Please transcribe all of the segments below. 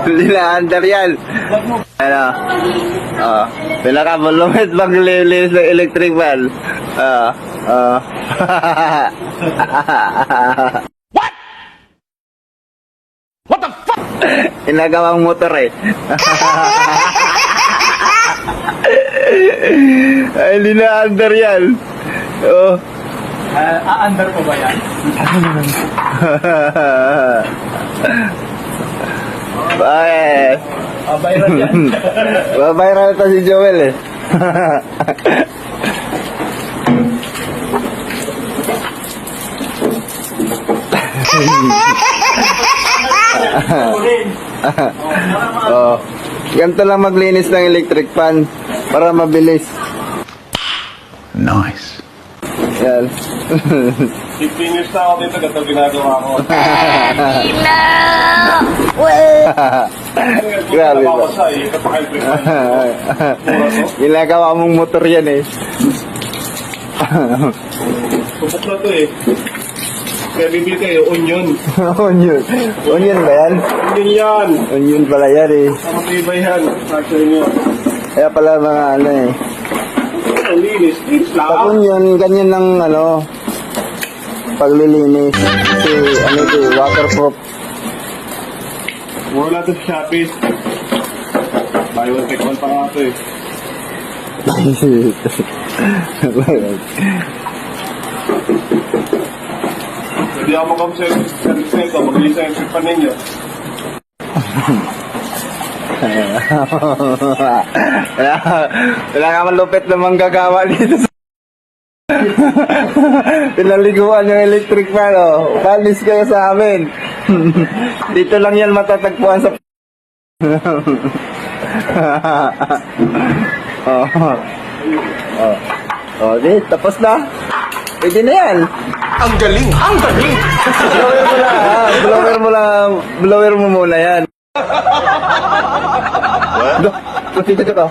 Hindi na under yan. Ano? Pinaka-volumet maglilinis ng electric fan. What? What the fuck? Inagawang motor eh. Ay, hindi na under yan. Oh. Under pa ba yan? Bakit? Viral yan. Viral ito si Joel eh. Oh. Ganito lang maglinis ng electric fan para mabilis. Nice. Yan. 15 years na ako dito, ganito ginagawa ko. Grabe ba? Napapasa eh, kapag-electric fan. Ginagawa mong motor yan eh. Tupok na to eh. Kaya bibili kayo, onion. Onion. Onion ba yan? Onion yan. Onion pala yan eh. Ang matibay yan. Actually nyo. Kaya pala mga ano eh. Ang linis. Linis Pag lang. onion, ganyan ng ano, paglilinis. Kasi ano ito, waterproof. Mura natin sa Shopee. Buy one, take one pa nga ito eh. Hindi ako mag-service nito. Mag-lisense pa ninyo. Wala ka malupit na manggagawa dito sa pinaliguan yung electric fan, oh. Palis kayo sa amin. Dito lang yan matatagpuan sa di, tapos na. Pwede na yan. Ang galing! Ang galing! Blower mo lang, ha? Blower mo muna yan. Dito ka.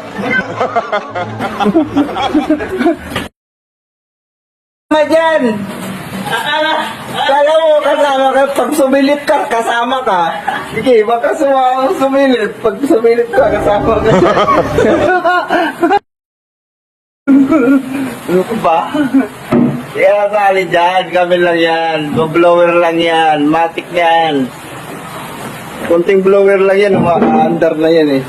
Tama dyan! Kala mo kasama ka, pag sumilip ka, kasama ka. Sige, baka sumilip. Pag sumilip ka, kasama ka. Ano ka ba? Kaya sali dyan, kami lang yan. Blower lang yan, matik yan. Kunting blower lang yan, under na yan eh.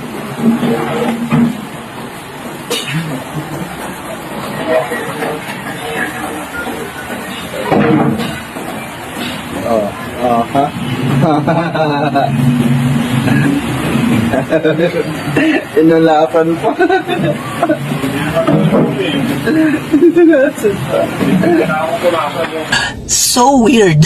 Ha? Inulapan pa. Kailangan ko punasan yung So weird.